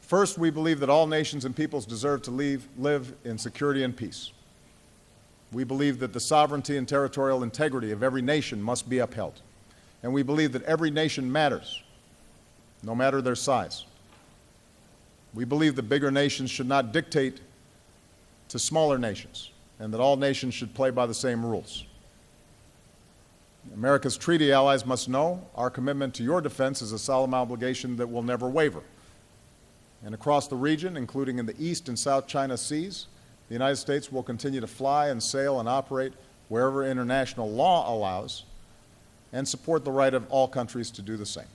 First, we believe that all nations and peoples deserve to live in security and peace. We believe that the sovereignty and territorial integrity of every nation must be upheld. And we believe that every nation matters, no matter their size. We believe that bigger nations should not dictate to smaller nations, and that all nations should play by the same rules. America's treaty allies must know our commitment to your defense is a solemn obligation that will never waver. And across the region, including in the East and South China Seas, the United States will continue to fly and sail and operate wherever international law allows, and support the right of all countries to do the same.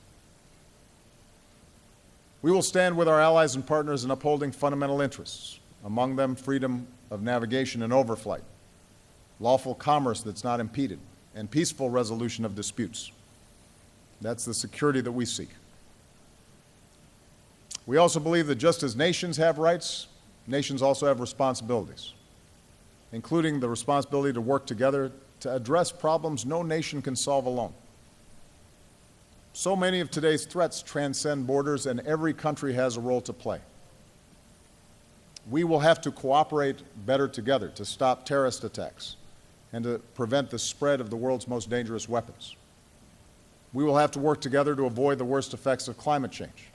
We will stand with our allies and partners in upholding fundamental interests, among them freedom of navigation and overflight, lawful commerce that's not impeded, and peaceful resolution of disputes. That's the security that we seek. We also believe that just as nations have rights, nations also have responsibilities, including the responsibility to work together to address problems no nation can solve alone. So many of today's threats transcend borders, and every country has a role to play. We will have to cooperate better together to stop terrorist attacks and to prevent the spread of the world's most dangerous weapons. We will have to work together to avoid the worst effects of climate change.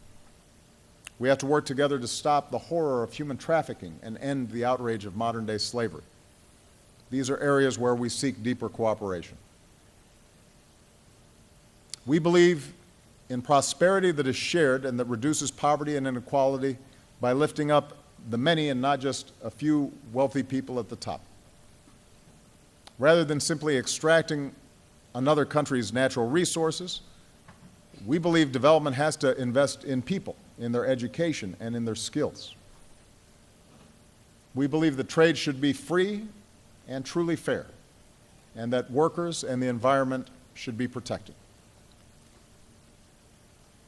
We have to work together to stop the horror of human trafficking and end the outrage of modern-day slavery. These are areas where we seek deeper cooperation. We believe in prosperity that is shared and that reduces poverty and inequality by lifting up the many and not just a few wealthy people at the top. Rather than simply extracting another country's natural resources, we believe development has to invest in people, in their education, and in their skills. We believe that trade should be free and truly fair, and that workers and the environment should be protected.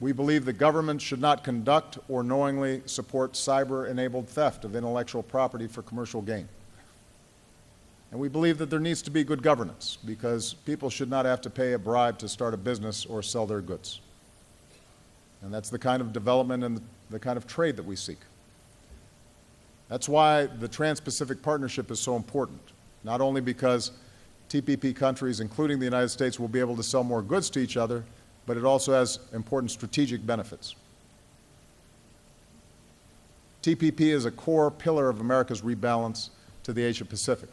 We believe that government should not conduct or knowingly support cyber-enabled theft of intellectual property for commercial gain. And we believe that there needs to be good governance, because people should not have to pay a bribe to start a business or sell their goods. And that's the kind of development and the kind of trade that we seek. That's why the Trans-Pacific Partnership is so important, not only because TPP countries, including the United States, will be able to sell more goods to each other, but it also has important strategic benefits. TPP is a core pillar of America's rebalance to the Asia-Pacific,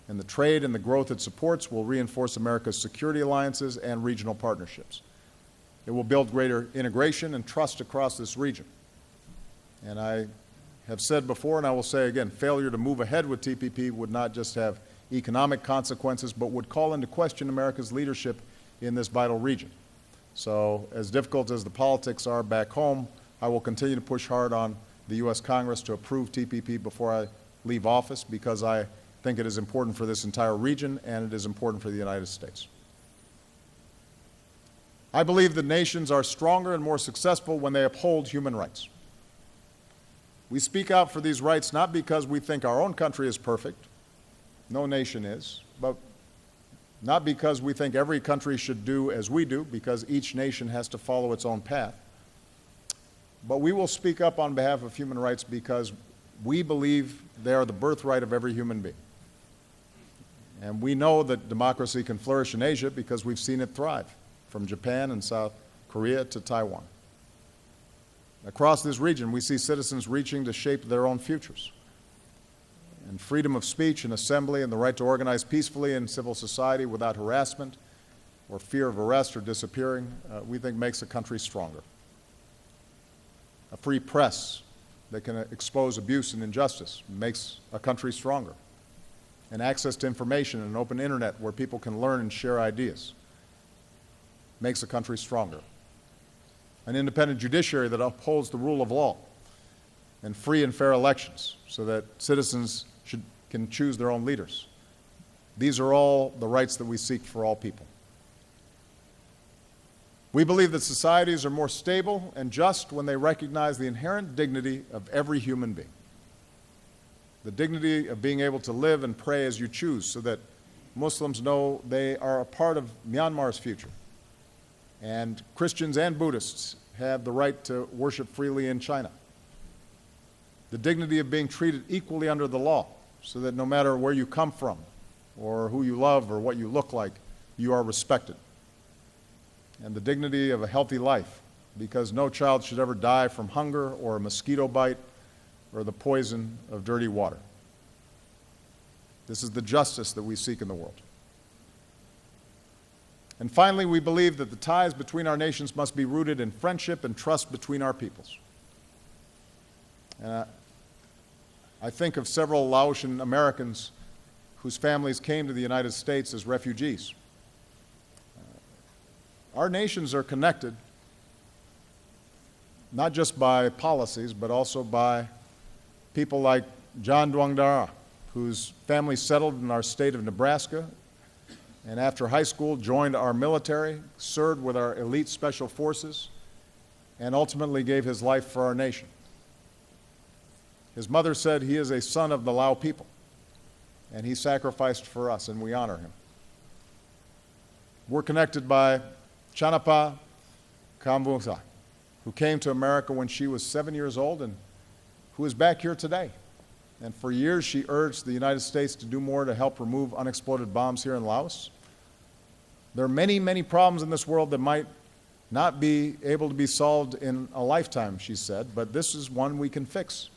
and the trade and the growth it supports will reinforce America's security alliances and regional partnerships. It will build greater integration and trust across this region. And I have said before, and I will say again, failure to move ahead with TPP would not just have economic consequences, but would call into question America's leadership in this vital region. So, as difficult as the politics are back home, I will continue to push hard on the U.S. Congress to approve TPP before I leave office, because I think it is important for this entire region and it is important for the United States. I believe that nations are stronger and more successful when they uphold human rights. We speak out for these rights not because we think our own country is perfect, no nation is, but not because we think every country should do as we do, because each nation has to follow its own path. But we will speak up on behalf of human rights because we believe they are the birthright of every human being. And we know that democracy can flourish in Asia because we've seen it thrive, from Japan and South Korea to Taiwan. Across this region, we see citizens reaching to shape their own futures. And freedom of speech and assembly and the right to organize peacefully in civil society without harassment or fear of arrest or disappearing, we think makes a country stronger. A free press that can expose abuse and injustice makes a country stronger. And access to information and an open internet where people can learn and share ideas makes a country stronger. An independent judiciary that upholds the rule of law, and free and fair elections so that citizens can choose their own leaders. These are all the rights that we seek for all people. We believe that societies are more stable and just when they recognize the inherent dignity of every human being. The dignity of being able to live and pray as you choose, so that Muslims know they are a part of Myanmar's future. And Christians and Buddhists have the right to worship freely in China. the dignity of being treated equally under the law, so that no matter where you come from, or who you love, or what you look like, you are respected. And the dignity of a healthy life, because no child should ever die from hunger or a mosquito bite or the poison of dirty water. This is the justice that we seek in the world. And finally, we believe that the ties between our nations must be rooted in friendship and trust between our peoples. I think of several Laotian Americans whose families came to the United States as refugees. Our nations are connected not just by policies, but also by people like John Duong Dara, whose family settled in our state of Nebraska, and after high school joined our military, served with our elite special forces, and ultimately gave his life for our nation. His mother said he is a son of the Lao people, and he sacrificed for us, and we honor him. We're connected by Chanapa Kamvungsa, who came to America when she was 7 years old and who is back here today. And for years she urged the United States to do more to help remove unexploded bombs here in Laos. There are many, many problems in this world that might not be able to be solved in a lifetime, she said, but this is one we can fix.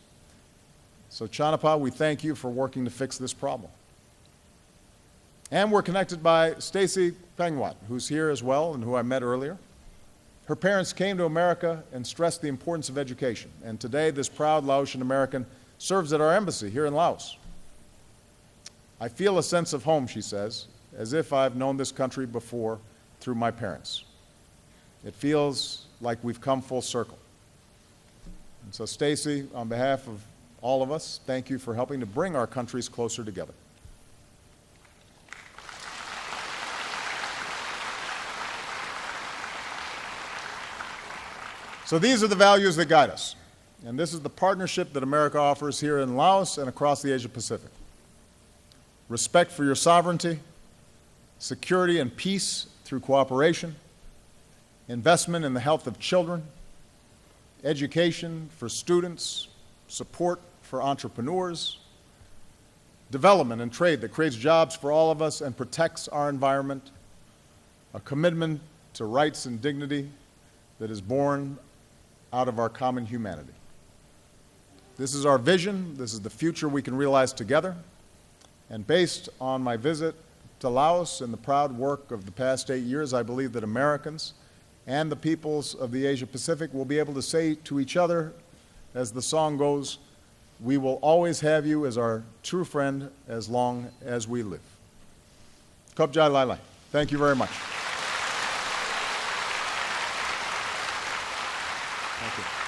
So Chanapa, we thank you for working to fix this problem. And we're connected by Stacy Pengwat, who's here as well and who I met earlier. Her parents came to America and stressed the importance of education, and today this proud Laotian American serves at our embassy here in Laos. I feel a sense of home, she says, as if I've known this country before through my parents. It feels like we've come full circle. And so Stacy, on behalf of all of us, thank you for helping to bring our countries closer together. So these are the values that guide us, and this is the partnership that America offers here in Laos and across the Asia Pacific. Respect for your sovereignty, security and peace through cooperation, investment in the health of children, education for students, support for entrepreneurs, development and trade that creates jobs for all of us and protects our environment, a commitment to rights and dignity that is born out of our common humanity. This is our vision. This is the future we can realize together. And based on my visit to Laos and the proud work of the past 8 years, I believe that Americans and the peoples of the Asia Pacific will be able to say to each other, as the song goes, we will always have you as our true friend as long as we live. Kopjai Lai Lai. Thank you very much. Thank you.